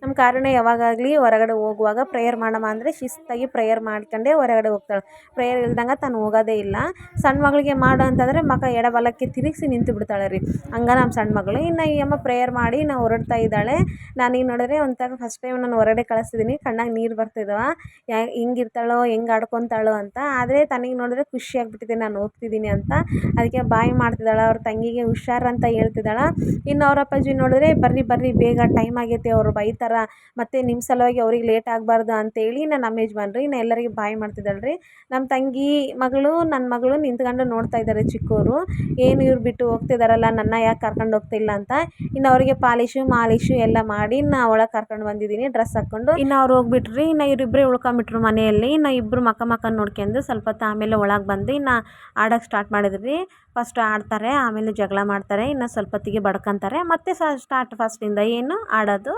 ನಮ್ಮ ಕಾರುಣ್ಯ ಯಾವಾಗಲಿ ಹೊರಗಡೆ ಹೋಗುವಾಗ ಪ್ರೇಯರ್ ಮಾಡಮ್ಮ ಅಂದರೆ ಶಿಸ್ತಾಗಿ ಪ್ರೇಯರ್ ಮಾಡ್ಕೊಂಡೇ ಹೊರಗಡೆ ಹೋಗ್ತಾಳೆ. ಪ್ರೇಯರ್ ಇಲ್ದಂಗೆ ತಾನು ಹೋಗೋದೇ ಇಲ್ಲ. ಸಣ್ಣ ಮಗಳಿಗೆ ಮಾಡು ಅಂತಂದರೆ ಮಗ ಎಡಬಲಕ್ಕೆ ತಿರುಗಿಸಿ ನಿಂತು ಬಿಡ್ತಾಳೆ ರೀ. ಹಂಗೆ ನಮ್ಮ ಸಣ್ಣ ಮಗಳು. ಇನ್ನು ಈ ಅಮ್ಮ ಪ್ರೇಯರ್ ಮಾಡಿ ನಾವು ಹೊರಡ್ತಾ ಇದ್ದಾಳೆ. ನಾನೀಗ ನೋಡಿದ್ರೆ ಒಂಥರ ಫಸ್ಟ್ ಟೈಮ್ ನಾನು ಹೊರಗಡೆ ಕಳಿಸ್ತಿದ್ದೀನಿ. ಕಣ್ಣಾಗ ನೀರು ಬರ್ತಿದ್ದಾವೆ. ಹಿಂಗಿರ್ತಾಳೋ ಹೆಂಗೆ ಆಡ್ಕೊತಾಳೋ ಅಂತ. ಆದರೆ ತನಗೆ ನೋಡಿದ್ರೆ ಖುಷಿ ಆಗ್ಬಿಟ್ಟಿದೆ ನಾನು ಹೋಗ್ತಿದ್ದೀನಿ ಅಂತ. ಅದಕ್ಕೆ ಬಾಯ್ ಮಾಡ್ತಿದ್ದಾಳೆ. ಅವ್ರ ತಂಗಿಗೆ ಹುಷಾರಂತ ಹೇಳ್ತಿದ್ದಾಳೆ. ಇನ್ನು ಅವ್ರ ಅಪ್ಪಾಜಿ ನೋಡಿದ್ರೆ ಬರ್ರಿ ಬೇಗ ಟೈಮ್ ಆಗೈತೆ, ಅವರು ಬೈತಾರ, ಮತ್ತು ನಿಮ್ಮ ಸಲುವಾಗಿ ಅವ್ರಿಗೆ ಲೇಟ್ ಆಗಬಾರ್ದು ಅಂತೇಳಿ ನಮ್ಮ ಯಜಮಾನ್ರು ಇನ್ನು ಎಲ್ಲರಿಗೆ ಬಾಯ್ ಮಾಡ್ತಿದ್ದಾಳೆ ರೀ. ನಮ್ಮ ತಂಗಿ ಮಗಳು ನನ್ನ ಮಗಳು ನಿಂತ್ಕೊಂಡು ನೋಡ್ತಾ ಇದ್ದಾರೆ ಚಿಕ್ಕವರು. ಏನು ಇವ್ರು ಬಿಟ್ಟು ಹೋಗ್ತಿದ್ದಾರಲ್ಲ, ನನ್ನ ಯಾಕೆ ಕರ್ಕೊಂಡು ಹೋಗ್ತಿಲ್ಲ ಅಂತ. ಇನ್ನು ಅವರಿಗೆ ಪಾಲಿಶು ಮಾಲಿಶು ಎಲ್ಲ ಮಾಡಿ ಇನ್ನು ಒಳಗೆ ಕರ್ಕೊಂಡು ಬಂದಿದ್ದೀನಿ ಡ್ರೆಸ್ ಹಾಕ್ಕೊಂಡು. ಇನ್ನು ಅವ್ರು ಹೋಗ್ಬಿಟ್ರಿ. ಇನ್ನು ಇವರಿಬ್ಬರೇ ಉಳ್ಕೊಂಬಿಟ್ರು ಮನೆಯಲ್ಲಿ. ಇನ್ನು ಇಬ್ಬರು ಮಕ್ಕ ನೋಡ್ಕೊಂಡು ಸ್ವಲ್ಪ ಹೊತ್ತು ಆಮೇಲೆ ಒಳಗೆ ಬಂದು ಇನ್ನು ಆಡೋಕ್ಕೆ ಸ್ಟಾರ್ಟ್ ಮಾಡಿದ್ರಿ. ಫಸ್ಟ್ ಆಡ್ತಾರೆ, ಆಮೇಲೆ ಜಗಳ ಮಾಡ್ತಾರೆ, ಇನ್ನು ಸ್ವಲ್ಪ ಹೊತ್ತಿಗೆ ಬಡ್ಕೊತಾರೆ, ಮತ್ತೆ ಸ್ಟಾರ್ಟ್ ಫಸ್ಟಿಂದ ಏನು ಆಡೋದು,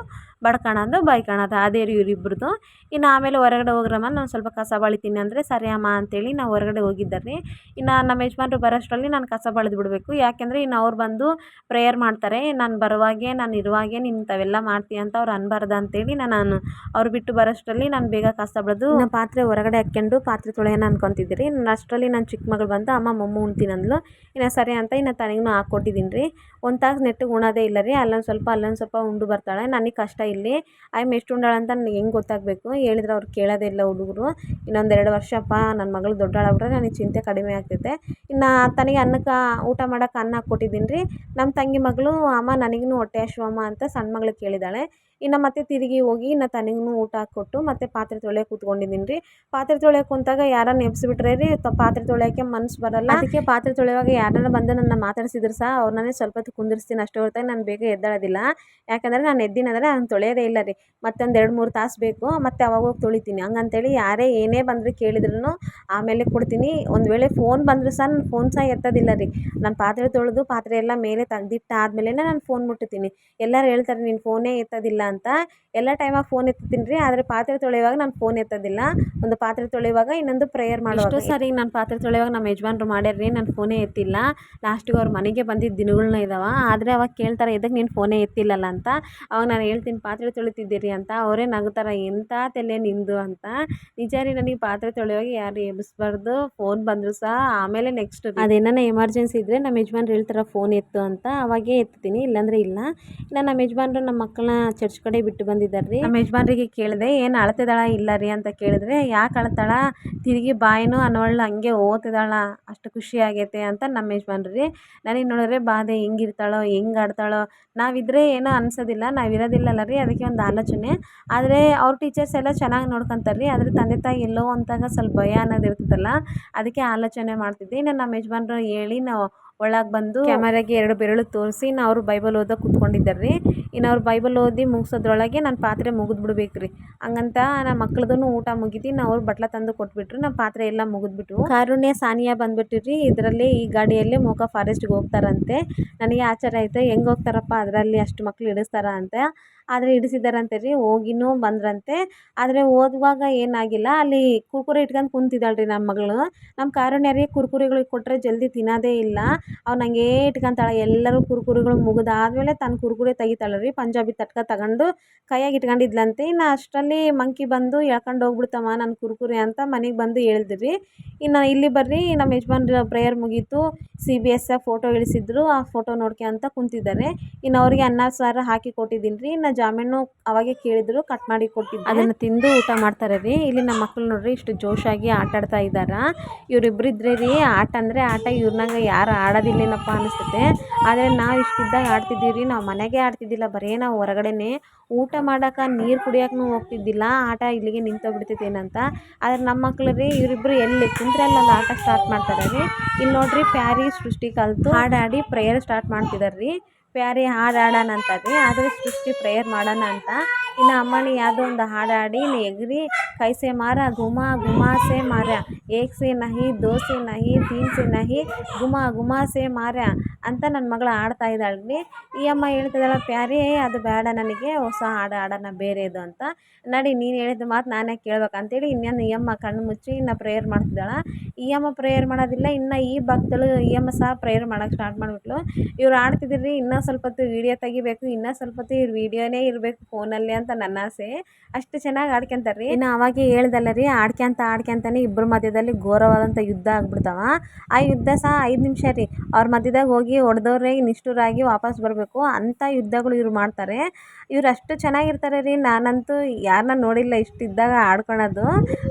ಬಡ್ಕೊಳೋದು, ಬೈಕೊಳೋದು ಅದೇ ರೀ ಇವರಿಬ್ರದ್ದು. ಇನ್ನು ಆಮೇಲೆ ಹೊರಗಡೆ ಹೋಗ್ರಮ್ಮ ನಾನು ಸ್ವಲ್ಪ ಕಸ ಬಳಿತೀನಿ ಅಂದರೆ ಸರಿ ಅಮ್ಮ ಅಂತೇಳಿ ನಾವು ಹೊರಗಡೆ ಹೋಗಿದ್ದಾರೆ. ಇನ್ನು ನಮ್ಮ ಯಜಮಾನ್ರು ಬರೋಷ್ಟರಲ್ಲಿ ನಾನು ಕಸ ಬಳಿದು ಬಿಡಬೇಕು. ಯಾಕೆಂದರೆ ಇನ್ನು ಅವ್ರು ಬಂದು ಪ್ರೇಯರ್ ಮಾಡ್ತಾರೆ. ನಾನು ಬರುವಾಗೆ ನಾನು ಇರುವಾಗೆ ನೀನು ಇಂಥವೆಲ್ಲ ಮಾಡ್ತೀಯ ಅಂತ ಅವ್ರು ಅನ್ಬಾರ್ದು ಅಂತೇಳಿ ನಾನು ಅವ್ರು ಬಿಟ್ಟು ಬರೋಷ್ಟರಲ್ಲಿ ನಾನು ಬೇಗ ಕಸ ಬಳಿದು ಇನ್ನು ಪಾತ್ರೆ ಹೊರಗಡೆ ಹಾಕ್ಕೊಂಡು ಪಾತ್ರೆ ತೊಳೆಯೋಣ ಅನ್ಕೊತಿದ್ರಿ. ಅಷ್ಟರಲ್ಲಿ ನನ್ನ ಚಿಕ್ಕ ಮಗಳು ಬಂದು ಅಮ್ಮ ಮೊಮ್ಮು ಉಣ್ತೀನಿ ಅಂದ್ಲು. ಇನ್ನು ಸರಿ ಅಂತ ಇನ್ನು ತನಗೂ ಹಾಕ್ಕೊಟ್ಟಿದ್ದೀನಿ ರೀ. ಒಂದು ತಾಸು ನೆಟ್ಟಿಗೆ ಉಣ್ಣೋದೇ ಇಲ್ಲ ರೀ. ಅಲ್ಲೊಂದು ಸ್ವಲ್ಪ ಉಂಡು ಬರ್ತಾಳೆ. ನನಗೆ ಕಷ್ಟ ಇಲ್ಲಿ ಆಯ್ಮ ಎಷ್ಟು ಉಂಡಾಳ ಅಂತ ನನಗೆ ಹೆಂಗೆ ಗೊತ್ತಾಗಬೇಕು, ಹೇಳಿದ್ರೆ ಅವ್ರು ಕೇಳೋದೇ ಇಲ್ಲ ಹುಡುಗರು. ಇನ್ನೊಂದು 2 ವರ್ಷಪ್ಪ ನನ್ನ ಮಗಳು ದೊಡ್ಡಾಳಾಗ್ಬಿಟ್ರೆ ನನಗೆ ಚಿಂತೆ ಕಡಿಮೆ ಆಗ್ತೈತೆ. ಇನ್ನು ತನಗೆ ಅನ್ನಕ್ಕೆ ಊಟ ಮಾಡೋಕೆ ಅನ್ನ ಹಾಕ್ಕೊಟ್ಟಿದ್ದೀನಿ ರೀ. ನಮ್ಮ ತಂಗಿ ಮಗಳು ಅಮ್ಮ ನನಗೂ ಹೊಟ್ಟೆ ಹಸಿವಮ್ಮ ಅಂತ ಸಣ್ಣ ಮಗಳು ಕೇಳಿದ್ದಾಳೆ. ಇನ್ನು ಮತ್ತೆ ತಿರುಗಿ ಹೋಗಿ ಇನ್ನು ತನಗೂ ಊಟ ಹಾಕ್ಕೊಟ್ಟು ಮತ್ತೆ ಪಾತ್ರೆ ತೊಳೆಯೋಕೆ ಕೂತ್ಕೊಂಡಿದ್ದೀನಿ ರೀ. ಪಾತ್ರೆ ತೊಳೆಯೋಕೆ ಕುಂತಾಗ ಯಾರನ್ನ ನೆನೆಸ್ಬಿಟ್ರೆ ರೀ ಪಾತ್ರೆ ತೊಳೆಯೋಕ್ಕೆ ಮನ್ಸು ಬರಲ್ಲ. ಅದಕ್ಕೆ ಪಾತ್ರೆ ತೊಳೆಯುವಾಗ ಯಾರನ್ನ ಬಂದು ನನ್ನ ಮಾತಾಡ್ಸಿದ್ರು ಸಹ ಅವ್ರನ್ನೇ ಸ್ವಲ್ಪ ಹೊತ್ತು ಕುಂದಿರ್ಸ್ತೀನಿ ಅಷ್ಟೇ ಹೊರತಾಗಿ ನಾನು ಬೇಗ ಎದ್ದೇಳೋದಿಲ್ಲ. ಯಾಕಂದರೆ ನಾನು ಎದ್ದಿನಂದರೆ ನಾನು ತೊಳೆಯೋದೇ ಇಲ್ಲ ರೀ. ಮತ್ತೊಂದು 2-3 ತಾಸು ಬೇಕು, ಮತ್ತೆ ಅವಾಗ ಹೋಗಿ ತೊಳಿತೀನಿ. ಹಂಗಂತೇಳಿ ಯಾರೇ ಏನೇ ಬಂದರೂ ಕೇಳಿದ್ರು ಆಮೇಲೆ ಕೊಡ್ತೀನಿ. ಒಂದು ವೇಳೆ ಫೋನ್ ಬಂದರೂ ಸಹ ನಾನು ಫೋನ್ ಸಹ ಎತ್ತೋದಿಲ್ಲ ರೀ. ನಾನು ಪಾತ್ರೆ ತೊಳೆದು ಪಾತ್ರೆ ಎಲ್ಲ ಮೇಲೆ ತೆಗ್ದಿಟ್ಟಾದ್ಮೇಲೆ ನಾನು ಫೋನ್ ಮುಟ್ಟುತ್ತೀನಿ. ಎಲ್ಲರೂ ಹೇಳ್ತಾರೆ ನೀನು ಫೋನೇ ಎತ್ತೋದಿಲ್ಲ ಅಂತ. ಎಲ್ಲ ಟೈಮಾಗ ಫೋನ್ ಎತ್ತುತ್ತೀನಿ ರೀ, ಆದರೆ ಪಾತ್ರೆ ತೊಳೆಯುವಾಗ ನಾನು ಫೋನ್ ಎತ್ತೋದಿಲ್ಲ. ಒಂದು ಪಾತ್ರೆ ತೊಳೆಯುವಾಗ, ಇನ್ನೊಂದು ಪ್ರೇಯರ್ ಮಾಡುವಾಗ. ಎಷ್ಟೋ ಸಾರಿ ನಾನು ಪಾತ್ರೆ ತೊಳೆಯುವಾಗ ನಮ್ಮ ಯಜಮಾನ್ರು ಮಾಡ್ಯಾರ ರೀ, ನಾನು ಫೋನೇ ಎತ್ತಿಲ್ಲ. ಲಾಸ್ಟಿಗೆ ಅವ್ರ ಮನೆಗೆ ಬಂದಿದ್ದ ದಿನಗಳನ್ನ ಇದ್ದಾವೆ. ಆದರೆ ಅವಾಗ ಕೇಳ್ತಾರೆ ಎದಕ್ಕೆ ನೀನು ಫೋನೇ ಎತ್ತಿಲ್ಲಲ್ಲ ಅಂತ. ಅವಾಗ ನಾನು ಹೇಳ್ತೀನಿ ಪಾತ್ರೆ ತೊಳಿತಿದ್ದೀರಿ ಅಂತ. ಅವರೇ ನಗುತ್ತಾರೆ ಎಂಥ ತಲೆ ನಿಂದು ಅಂತ. ನಿಜ ರೀ, ನನಗೆ ಪಾತ್ರೆ ತೊಳೆಯುವಾಗ ಯಾರು ಎಬ್ಬಿಸ್ಬಾರ್ದು. ಫೋನ್ ಬಂದರೂ ಸಹ ಆಮೇಲೆ ನೆಕ್ಸ್ಟ್ ಅದೇನೇ ಎಮರ್ಜೆನ್ಸಿ ಇದ್ದರೆ ನಮ್ಮ ಯಜಮಾನ್ರು ಹೇಳ್ತಾರೆ ಫೋನ್ ಎತ್ತು ಅಂತ, ಅವಾಗೇ ಎತ್ತೀನಿ, ಇಲ್ಲಾಂದರೆ ಇಲ್ಲ. ಇನ್ನು ನಮ್ಮ ಯಜಮಾನ್ರು ನಮ್ಮ ಮಕ್ಕಳನ್ನ ಚರ್ಚ್ ಕಡೆ ಬಿಟ್ಟು ಬಂದಿದ್ದಾರೆ ರೀ. ನಮ್ಮ ಯಜಮಾನ್ರಿಗೆ ಕೇಳಿದೆ ಏನು ಅಳ್ತಿದ್ದಾಳ ಇಲ್ಲ ರೀ ಅಂತ ಕೇಳಿದ್ರೆ, ಯಾಕೆ ಅಳ್ತಾಳ, ತಿರುಗಿ ಬಾಯಿನೂ ಅನ್ನೋಳು ಹಂಗೆ ಓದ್ತಿದ್ದಾಳ, ಅಷ್ಟು ಖುಷಿ ಆಗೈತೆ ಅಂತ ನಮ್ಮ ಯಜಮಾನ್ರು ರೀ. ನನಗೆ ನೋಡಿದ್ರೆ ಬಾಧೆ ಹೆಂಗಿರ್ತಾಳೋ ಹೆಂಗೆ ಆಡ್ತಾಳೋ. ನಾವಿದ್ರೆ ಏನೋ ಅನ್ಸೋದಿಲ್ಲ, ನಾವಿರೋದಿಲ್ಲಲ್ಲ ರೀ, ಅದಕ್ಕೆ ಒಂದು ಆಲೋಚನೆ. ಆದರೆ ಅವ್ರ ಟೀಚರ್ಸ್ ಎಲ್ಲ ಚೆನ್ನಾಗಿ ನೋಡ್ಕೊತಾರೆ ರೀ. ಆದರೆ ತಂದೆ ತಾಯಿ ಎಲ್ಲೋ ಅಂತಾಗ ಸ್ವಲ್ಪ ಭಯ ಅನ್ನೋದು ಇರ್ತದಲ್ಲ, ಅದಕ್ಕೆ ಆಲೋಚನೆ ಮಾಡ್ತಿದ್ದೆ. ಇನ್ನು ನಮ್ಮ ಯಜಮಾನ್ರು ಹೇಳಿ ನಾವು ಒಳಗೆ ಬಂದು ಕ್ಯಾಮರಾಗೆ 2 ಬೆರಳು ತೋರಿಸಿ ಇನ್ನು ಅವರು ಬೈಬಲ್ ಓದೋಕೆ ಕೂತ್ಕೊಂಡಿದ್ದಾರೆ ರೀ. ಇನ್ನು ಅವ್ರು ಬೈಬಲ್ ಓದಿ ಮುಗಿಸೋದ್ರೊಳಗೆ ನನ್ನ ಪಾತ್ರೆ ಮುಗಿದು ಬಿಡ್ಬೇಕು ರೀ. ಹಂಗಂತ ನಮ್ಮ ಮಕ್ಳದೂ ಊಟ ಮುಗಿದು ಅವ್ರು ಬಟ್ಲ ತಂದು ಕೊಟ್ಬಿಟ್ರು. ನಮ್ಮ ಪಾತ್ರೆ ಎಲ್ಲ ಮುಗಿದ್ಬಿಟ್ವು. ಕಾರುಣ್ಯ ಸಾನಿಯಾ ಬಂದ್ಬಿಟ್ಟಿರಿ ಇದರಲ್ಲಿ, ಈ ಗಾಡಿಯಲ್ಲಿ ಮೋಕ ಫಾರೆಸ್ಟ್ಗೆ ಹೋಗ್ತಾರಂತೆ. ನನಗೆ ಆಶ್ಚರ್ಯ ಆಯಿತು, ಹೆಂಗೆ ಹೋಗ್ತಾರಪ್ಪ ಅದರಲ್ಲಿ ಅಷ್ಟು ಮಕ್ಳು ಹಿಡಿಸ್ತಾರ ಅಂತ. ಆದರೆ ಹಿಡಿಸಿದಾರಂತೆ ರೀ, ಹೋಗಿನೂ ಬಂದ್ರಂತೆ. ಆದರೆ ಓದುವಾಗ ಏನಾಗಿಲ್ಲ, ಅಲ್ಲಿ ಕುರ್ಕುರೆ ಇಟ್ಕೊಂಡು ಕುಂತಿದ್ದಾಳೆ ರೀ ನಮ್ಮ ಮಗಳು. ನಮ್ಮ ಕಾರುಣ್ಯರಿಗೆ ಕುರ್ಕುರೆಗಳಿಗೆ ಕೊಟ್ಟರೆ ಜಲ್ದಿ ತಿನ್ನೋದೇ ಇಲ್ಲ. ಅವ್ನು ಹಂಗೇ ಇಟ್ಕೊಂತಾಳೆ. ಎಲ್ಲರೂ ಕುರ್ಕುರೆಗಳು ಮುಗಿದಾದ್ಮೇಲೆ ತನ್ನ ಕುರ್ಕುರೆ ತೆಗಿತಾಳೆ ರೀ. ಪಂಜಾಬಿ ತಟ್ಕ ತಗೊಂಡು ಕೈಯಾಗಿ ಇಟ್ಕೊಂಡಿದ್ಲಂತೆ. ಇನ್ನು ಅಷ್ಟರಲ್ಲಿ ಮಂಕಿ ಬಂದು ಎಳ್ಕೊಂಡು ಹೋಗ್ಬಿಡ್ತಮ್ಮ ನನ್ನ ಕುರ್ಕುರೆ ಅಂತ ಮನೆಗೆ ಬಂದು ಹೇಳಿದ್ರಿ. ಇನ್ನು ಇಲ್ಲಿ ಬರ್ರಿ, ನಮ್ಮ ಯಜಮಾನ್ರ ಪ್ರೇಯರ್ ಮುಗೀತು. CBS ಫೋಟೋ ಇಳಿಸಿದ್ರು, ಆ ಫೋಟೋ ನೋಡ್ಕೊಂತ ಕುಂತಿದ್ದಾರೆ. ಇನ್ನು ಅವ್ರಿಗೆ ಅನ್ನ ಸಾರು ಹಾಕಿ ಕೊಟ್ಟಿದ್ದೀನಿ ರೀ. ಇನ್ನು ಜಾಮೂನು ಅವಾಗೆ ಕೇಳಿದ್ರು, ಕಟ್ ಮಾಡಿ ಕೊಟ್ಟಿದ್ದೆ, ಅದನ್ನು ತಿಂದು ಊಟ ಮಾಡ್ತಾರೆ ರೀ. ಇಲ್ಲಿ ನಮ್ಮ ಮಕ್ಕಳು ನೋಡ್ರಿ ಇಷ್ಟು ಜೋಶಾಗಿ ಆಟ ಆಡ್ತಾ ಇದ್ದಾರೆ. ಇವರಿಬ್ಬರು ಇದ್ರೆ ರೀ ಆಟ ಅಂದರೆ ಆಟ, ಇವ್ರನ್ನಾಗ ಯಾರು ಆಡೋದಿಲ್ಲೇನಪ್ಪ ಅನಿಸುತ್ತೆ. ಆದರೆ ನಾವು ಇಷ್ಟಿದ್ದಾಗ ಆಡ್ತಿದ್ದೀವಿ ರೀ. ನಾವು ಮನೆಗೆ ಆಡ್ತಿದ್ದಿಲ್ಲ, ಬರೀ ನಾವು ಹೊರಗಡೆನೇ ಊಟ ಮಾಡೋಕೆ ನೀರು ಕುಡಿಯೋಕ್ಕೂ ಹೋಗ್ತಿದ್ದಿಲ್ಲ. ಆಟ ಇಲ್ಲಿಗೆ ನಿಂತೋಗ್ಬಿಡ್ತೈತೇನಂತ. ಆದರೆ ನಮ್ಮ ಮಕ್ಳು ರೀ ಇವರಿಬ್ಬರು ಎಲ್ಲಿ ಕುಂತ್ರೆ ಅಲ್ಲೊಂದು ಆಟ ಸ್ಟಾರ್ಟ್ ಮಾಡ್ತಾರೆ ರೀ. ಇಲ್ಲಿ ನೋಡ್ರಿ ಪ್ಯಾರಿ ಸೃಷ್ಟಿ ಕಲಿತು ಹಾಡಾಡಿ ಪ್ರೇಯರ್ ಸ್ಟಾರ್ಟ್ ಮಾಡ್ತಿದ್ದಾರೆ ರೀ. ಪ್ಯಾರಿ ಹಾಡು ಹಾಡೋಣ ಅಂತ ರೀ, ಆದರೆ ಸೃಷ್ಟಿ ಪ್ರೇಯರ್ ಮಾಡೋಣ ಅಂತ. ಇನ್ನು ಅಮ್ಮನಿ ಯಾವುದೋ ಒಂದು ಹಾಡು ಹಾಡಿ ಎಗ್ರಿ ಕೈಸೆ ಮಾರ ಗುಮಾ ಗುಮಾಸೆ ಮಾರ, ಏಕ್ ಸೆ ನಹಿ ದೋ ಸೆ ನಹಿ ತೀನ್ ಸೆ ನಹಿ ಗುಮಾ ಗುಮಾಸೆ ಮಾರ ಅಂತ ನನ್ನ ಮಗಳು ಆಡ್ತಾ ಇದ್ದಾಳೆ ರೀ. ಈ ಅಮ್ಮ ಹೇಳ್ತಿದ್ದಾಳೆ ಪ್ಯಾರಿ ಅದು ಬೇಡ, ನನಗೆ ಹೊಸ ಹಾಡು ಹಾಡೋಣ ಬೇರೆದು ಅಂತ. ನಡಿ ನೀನು ಹೇಳಿದ ಮಾತು ನಾನೇ ಕೇಳ್ಬೇಕಂತೇಳಿ ಇನ್ನೇನು ಈ ಅಮ್ಮ ಕಣ್ಣು ಮುಚ್ಚಿ ಇನ್ನು ಪ್ರೇಯರ್ ಮಾಡ್ತಿದ್ದಾಳೆ. ಈ ಅಮ್ಮ ಪ್ರೇಯರ್ ಮಾಡೋದಿಲ್ಲ, ಇನ್ನು ಈ ಭಕ್ತಳು ಈ ಅಮ್ಮ ಸಹ ಪ್ರೇಯರ್ ಮಾಡೋಕ್ಕೆ ಸ್ಟಾರ್ಟ್ ಮಾಡಿಬಿಟ್ಲು. ಇವ್ರು ಆಡ್ತಿದ್ರಿ, ಇನ್ನೂ ಸ್ವಲ್ಪ ಹೊತ್ತು ವೀಡಿಯೋ ತೆಗಿಬೇಕು, ಇನ್ನೂ ಸ್ವಲ್ಪ ಹೊತ್ತು ಇವ್ರು ವೀಡಿಯೋನೇ ಇರಬೇಕು ಫೋನಲ್ಲಿ ಅಂತ ನನ್ನ ಆಸೆ. ಅಷ್ಟು ಚೆನ್ನಾಗಿ ಆಡ್ಕೊಂತಾರೆ ರೀ. ಇನ್ನು ಅವಾಗೆ ಹೇಳ್ದಲ್ಲ ರೀ, ಆಡ್ಕೊಂತಾನೆ ಇಬ್ಬರ ಮಧ್ಯದಲ್ಲಿ ಘೋರವಾದಂಥ ಯುದ್ಧ ಆಗ್ಬಿಡ್ತಾವ. ಆ ಯುದ್ಧ ಸಹ 5 ನಿಮಿಷ ರೀ. ಅವ್ರ ಮಧ್ಯದಾಗ ಹೋಗಿ ಹೊಡೆದವ್ರೆ ನಿಷ್ಠುರಾಗಿ ವಾಪಸ್ ಬರಬೇಕು ಅಂಥ ಯುದ್ಧಗಳು ಇವ್ರು ಮಾಡ್ತಾರೆ. ಇವ್ರು ಅಷ್ಟು ಚೆನ್ನಾಗಿರ್ತಾರೆ ರೀ. ನಾನಂತೂ ಯಾರನ್ನ ನೋಡಿಲ್ಲ ಇಷ್ಟಿದ್ದಾಗ ಆಡ್ಕೊಳೋದು.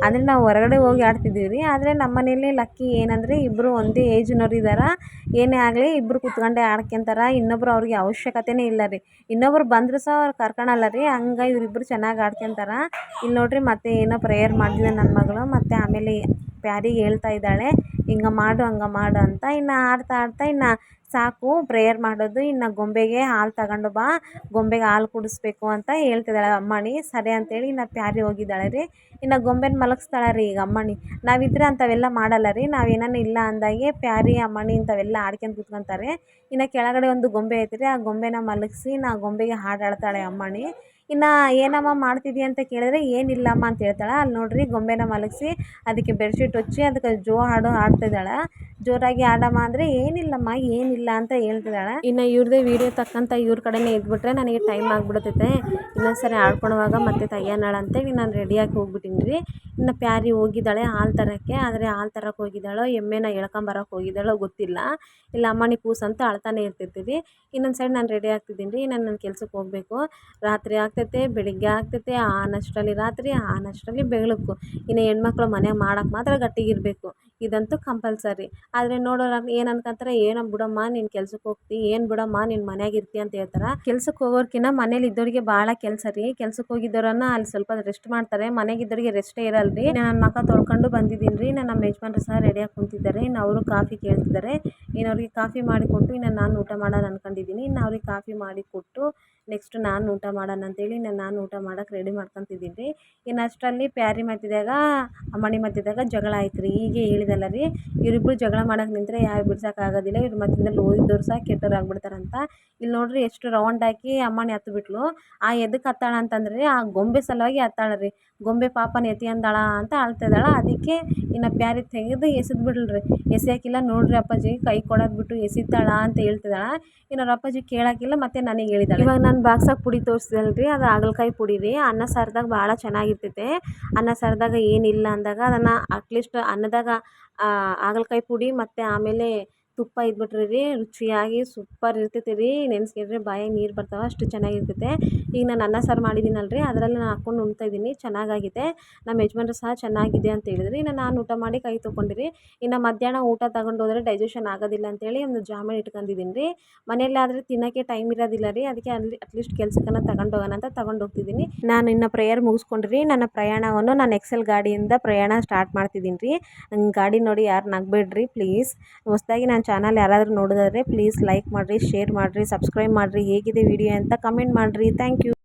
ಅಂದರೆ ನಾವು ಹೊರಗಡೆ ಹೋಗಿ ಆಡ್ತಿದ್ದೀವಿ ರೀ. ಆದರೆ ನಮ್ಮ ಮನೇಲಿ ಲಕ್ಕಿ ಏನಂದರೆ ಇಬ್ಬರು ಒಂದೇ ಏಜ್ನವ್ರು ಇದ್ದಾರೆ. ಏನೇ ಆಗಲಿ ಇಬ್ಬರು ಕುತ್ಕೊಂಡೇ ಆಡ್ಕೊಂತಾರೆ. ಇನ್ನೊಬ್ರು ಅವ್ರಿಗೆ ಅವಶ್ಯಕತೆನೇ ಇಲ್ಲ ರೀ. ಇನ್ನೊಬ್ರು ಬಂದರೂ ಸಹ ಅವ್ರು ಕರ್ಕೊಳಲ್ಲ ರೀ. ಹಂಗೆ ಇವರಿಬ್ಬರು ಚೆನ್ನಾಗಿ ಆಡ್ಕೊಂತಾರೆ. ಇಲ್ಲಿ ನೋಡ್ರಿ ಮತ್ತೆ ಏನೋ ಪ್ರೇಯರ್ ಮಾಡಿದ್ಲು ನನ್ನ ಮಗಳು. ಮತ್ತು ಆಮೇಲೆ ಪ್ಯಾರಿಗೆ ಹೇಳ್ತಾ ಇದ್ದಾಳೆ ಹಿಂಗೆ ಮಾಡು ಹಂಗೆ ಮಾಡು ಅಂತ. ಇನ್ನು ಆಡ್ತಾ ಇನ್ನು ಸಾಕು ಪ್ರೇಯರ್ ಮಾಡೋದು, ಇನ್ನು ಗೊಂಬೆಗೆ ಹಾಲು ತಗೊಂಡು ಬಾ, ಗೊಂಬೆಗೆ ಹಾಲು ಕುಡಿಸ್ಬೇಕು ಅಂತ ಹೇಳ್ತಿದ್ದಾಳೆ ಅಮ್ಮಣಿ. ಸರಿ ಅಂತೇಳಿ ಇನ್ನು ಪ್ಯಾರಿ ಹೋಗಿದ್ದಾಳೆ ರೀ. ಇನ್ನು ಗೊಂಬೆನ ಮಲಗಿಸ್ತಾಳೆ ರೀ ಈಗ ಅಮ್ಮಣಿ. ನಾವಿದ್ರೆ ಅಂಥವೆಲ್ಲ ಮಾಡಲ್ಲ ರೀ. ನಾವೇನಾನ ಇಲ್ಲ ಅಂದಾಗೆ ಪ್ಯಾರಿ ಅಮ್ಮಣಿ ಇಂಥವೆಲ್ಲ ಆಡ್ಕೊಂಡು ಕುತ್ಕೊತಾರೆ. ಇನ್ನು ಕೆಳಗಡೆ ಒಂದು ಗೊಂಬೆ ಐತೆ ರೀ, ಆ ಗೊಂಬೆನ ಮಲಗಿಸಿ ಆ ಗೊಂಬೆಗೆ ಹಾಡು ಹಾಡ್ತಾಳೆ ಅಮ್ಮಣಿ. ಇನ್ನು ಏನಮ್ಮ ಮಾಡ್ತಿದ್ದೀಯ ಅಂತ ಕೇಳಿದ್ರೆ ಏನಿಲ್ಲಮ್ಮ ಅಂತ ಹೇಳ್ತಾಳೆ. ಅಲ್ಲಿ ನೋಡ್ರಿ ಗೊಂಬೆನ ಮಲಗಿಸಿ ಅದಕ್ಕೆ ಬೆಡ್ಶೀಟ್ ಹೊಚ್ಚಿ ಅದಕ್ಕೆ ಹಾಡು ಹಾಡ್ತಿದ್ದಾಳೆ. ಜೋರಾಗಿ ಹಾಡಮ್ಮ ಅಂದರೆ ಏನಿಲ್ಲಮ್ಮ ಏನಿಲ್ಲ ಅಂತ ಹೇಳ್ತಿದ್ದಾಳೆ. ಇನ್ನು ಇವ್ರದ್ದೇ ವೀಡಿಯೋ ತಕ್ಕಂತ ಇವ್ರ ಕಡೆನೇ ಇದ್ಬಿಟ್ರೆ ನನಗೆ ಟೈಮ್ ಆಗಿಬಿಡ್ತೈತೆ. ಇನ್ನೊಂದ್ಸರಿ ಆಡ್ಕೊಳುವಾಗ ಮತ್ತೆ ತೆಗಿಯೋಣ ಅಂತೇಳಿ ನಾನು ರೆಡಿಯಾಗಿ ಹೋಗ್ಬಿಟ್ಟಿನಿ ರೀ. ಇನ್ನು ಪ್ಯಾರಿ ಹೋಗಿದ್ದಾಳೆ ಹಾಲು ತರೋಕ್ಕೆ. ಆದರೆ ಹಾಲು ತರಕ್ಕೆ ಹೋಗಿದ್ದಾಳೋ ಎಮ್ಮೆನ ಎಳ್ಕೊಂಬರಕ್ಕೆ ಹೋಗಿದ್ದಾಳೋ ಗೊತ್ತಿಲ್ಲ. ಇಲ್ಲ ಅಮ್ಮನಿ ಕೂಸು ಅಂತ ಅಳ್ತಾನೆ ಇರ್ತಿರ್ತೀವಿ. ಇನ್ನೊಂದು ಸೈಡ್ ನಾನು ರೆಡಿ ಆಗ್ತಿದ್ದೀನಿ ರೀ. ನನ್ನ ಕೆಲ್ಸಕ್ಕೆ ಹೋಗಬೇಕು. ರಾತ್ರಿ ಆಗ್ತೈತೆ, ಬೆಳಿಗ್ಗೆ ಆಗ್ತೈತೆ, ಆನಷ್ಟರಲ್ಲಿ ರಾತ್ರಿ, ಆನಷ್ಟರಲ್ಲಿ ಬೆಳಕು. ಇನ್ನು ಹೆಣ್ಮಕ್ಳು ಮನೆ ಮಾಡೋಕ್ಕೆ ಮಾತ್ರ ಗಟ್ಟಿಗಿರಬೇಕು, ಇದಂತೂ ಕಂಪಲ್ಸರಿ. ಆದರೆ ನೋಡೋರು ಏನು ಅನ್ಕೊಂತಾರೆ, ಏನೋ ಬಿಡಮ್ಮ ನೀನು ಕೆಲ್ಸಕ್ಕೆ ಹೋಗ್ತಿ, ಏನು ಬಿಡಮ್ಮ ನೀನು ಮನ್ಯಾಗ ಇರ್ತಿ ಅಂತ ಹೇಳ್ತಾರೆ. ಕೆಲ್ಸಕ್ಕೆ ಹೋಗೋರ್ಕಿನ್ನ ಮನೇಲಿ ಇದ್ದವ್ರಿಗೆ ಭಾಳ ಕೆಲಸ ರೀ. ಕೆಲ್ಸಕ್ಕೆ ಹೋಗಿದ್ದವ್ರನ್ನ ಅಲ್ಲಿ ಸ್ವಲ್ಪ ರೆಸ್ಟ್ ಮಾಡ್ತಾರೆ, ಮನೆಗಿದ್ದವ್ರಿಗೆ ರೆಸ್ಟೇ ಇರಲ್ರಿ. ನಾನು ಮುಖ ತೊಳ್ಕೊಂಡು ಬಂದಿದ್ದೀನಿ ರೀ. ನಮ್ಮ ಯಜಮಾನ್ರು ಸಹ ರೆಡಿಯಾಗಿ ಕುಂತಿದ್ದಾರೆ. ಇನ್ನು ಅವರು ಕಾಫಿ ಕೇಳ್ತಿದ್ದಾರೆ. ಇನ್ನು ಅವ್ರಿಗೆ ಕಾಫಿ ಮಾಡಿಕೊಟ್ಟು ಇನ್ನು ನಾನು ಊಟ ಮಾಡೋಣ ಅನ್ಕೊಂಡಿದ್ದೀನಿ. ಇನ್ನು ಅವ್ರಿಗೆ ಕಾಫಿ ಮಾಡಿಕೊಟ್ಟು ನೆಕ್ಸ್ಟ್ ನಾನು ಊಟ ಮಾಡೋಣ ಅಂತೇಳಿ ನಾನು ಊಟ ಮಾಡೋಕೆ ರೆಡಿ ಮಾಡ್ಕೊತಿದ್ದೀನಿ ರೀ. ಇನ್ನು ಅಷ್ಟರಲ್ಲಿ ಪ್ಯಾರಿ ಮಧ್ಯದಾಗ ಅಮ್ಮಣಿ ಮಧ್ಯದಾಗ ಜಗಳ ಆಯ್ತು ರೀ. ಹೀಗೆ ಹೇಳಿದಲ್ಲ ರೀ, ಇವರಿಬ್ರು ಜಗಳ ಮಾಡೋಕೆ ನಿಂತರೆ ಯಾರು ಬಿಡ್ಸೋಕ್ಕಾಗೋದಿಲ್ಲ. ಇವ್ರ ಮಧ್ಯದಲ್ಲಿ ಓದಿದ್ದವ್ರು ಸಹ ಕೆಟ್ಟವ್ರು ಆಗ್ಬಿಡ್ತಾರಂತ. ಇಲ್ಲಿ ನೋಡ್ರಿ ಎಷ್ಟು ರೌಂಡ್ ಹಾಕಿ ಅಮ್ಮಣ್ಣಿ ಹತ್ತು ಬಿಟ್ಲು. ಎದಕ್ಕೆ ಹತ್ತಾಳ ಅಂತಂದ್ರೆ ಆ ಗೊಂಬೆ ಸಲುವಾಗಿ ಹತ್ತಾಳ ರೀ. ಗೊಂಬೆ ಪಾಪನ ಎತ್ತಿ ಅಂದಾಳ ಅಂತ ಅಳ್ತಿದ್ದಾಳ. ಅದಕ್ಕೆ ಇನ್ನು ಪ್ಯಾರಿ ತೆಗೆದು ಎಸೆದು ಬಿಡ್ಲ್ರಿ. ಎಸೆಯೋಕ್ಕಿಲ್ಲ ನೋಡ್ರಿ ಅಪ್ಪಾಜಿ, ಕೈ ಕೊಡೋದು ಬಿಟ್ಟು ಎಸಿತಾಳ ಅಂತ ಹೇಳ್ತಿದ್ದಾಳ. ಇನ್ನು ಅವ್ರ ಅಪ್ಪಾಜಿ ಕೇಳೋಕ್ಕಿಲ್ಲ, ಮತ್ತೆ ನನಗೆ ಹೇಳಿದಾಳೆ. ಇವಾಗ ನಾನು ಬಾಕ್ಸಾಗ ಪುಡಿ ತೋರಿಸಿದಲ್ರಿ, ಅದು ಹಾಗಲಕಾಯಿ ಪುಡಿ ರೀ. ಅನ್ನ ಸಾರ್ದಾಗ ಭಾಳ ಚೆನ್ನಾಗಿರ್ತೈತೆ. ಅನ್ನ ಸಾರ್ದಾಗ ಏನಿಲ್ಲ ಅಂದಾಗ ಅದನ್ನು ಅಟ್ಲೀಸ್ಟ್ ಅನ್ನದಾಗ ಹಾಗಲಕಾಯಿ ಪುಡಿ ಮತ್ತು ಆಮೇಲೆ ತುಪ್ಪ ಇದ್ಬಿಟ್ರೆ ರೀ ರುಚಿಯಾಗಿ ಸೂಪರ್ ಇರ್ತೈತೆ ರೀ. ನೆನೆಸ್ಕೊಂಡ್ರೆ ಬಾಯಾಗ ನೀರು ಬರ್ತಾವೆ, ಅಷ್ಟು ಚೆನ್ನಾಗಿರ್ತೈತೆ. ಈಗ ನಾನು ಅನ್ನ ಸಾರು ಮಾಡಿದ್ದೀನಲ್ರಿ, ಅದರಲ್ಲಿ ನಾನು ಹಾಕ್ಕೊಂಡು ಉಣ್ತಾ ಇದ್ದೀನಿ. ಚೆನ್ನಾಗಾಗಿದೆ. ನಮ್ಮ ಯಜಮಾನ್ರು ಸಹ ಚೆನ್ನಾಗಿದೆ ಅಂತ ಹೇಳಿದ್ರಿ. ಇನ್ನು ನಾನು ಊಟ ಮಾಡಿ ಕೈ ತೊಗೊಂಡಿರಿ. ಇನ್ನು ಮಧ್ಯಾಹ್ನ ಊಟ ತಗೊಂಡು ಹೋದರೆ ಡೈಜೆಷನ್ ಆಗೋದಿಲ್ಲ ಅಂತೇಳಿ ಒಂದು ಜಾಮೂನ್ ಇಟ್ಕೊಂಡಿದ್ದೀನಿ ರೀ. ಮನೆಯಲ್ಲಾದರೆ ತಿನ್ನೋಕ್ಕೆ ಟೈಮ್ ಇರೋದಿಲ್ಲ ರೀ. ಅದಕ್ಕೆ ಅಲ್ಲಿ ಅಟ್ಲೀಸ್ಟ್ ಕೆಲಸಕ್ಕನ್ನ ತಗೊಂಡು ಹೋಗೋಣ ಅಂತ ತಗೊಂಡು ಹೋಗ್ತಿದ್ದೀನಿ. ನಾನು ಇನ್ನು ಪ್ರೇಯರ್ ಮುಗಿಸ್ಕೊಂಡ್ರಿ ನನ್ನ ಪ್ರಯಾಣವನ್ನು ನಾನು ಎಕ್ಸೆಲ್ ಗಾಡಿಯಿಂದ ಪ್ರಯಾಣ ಸ್ಟಾರ್ಟ್ ಮಾಡ್ತಿದ್ದೀನಿ ರೀ. ಗಾಡಿ ನೋಡಿ ಯಾರು ನಗಬೇಡ್ರಿ ಪ್ಲೀಸ್. ಹೊಸದಾಗಿ ನನ್ನ ಚಾನಲ್ ಯಾರಾದರೂ ನೋಡೋದಾದರೆ ಪ್ಲೀಸ್ ಲೈಕ್ ಮಾಡಿರಿ, ಶೇರ್ ಮಾಡಿರಿ, ಸಬ್ಸ್ಕ್ರೈಬ್ ಮಾಡಿರಿ. ಹೇಗಿದೆ ವಿಡಿಯೋ ಅಂತ ಕಮೆಂಟ್ ಮಾಡಿರಿ. Thank you.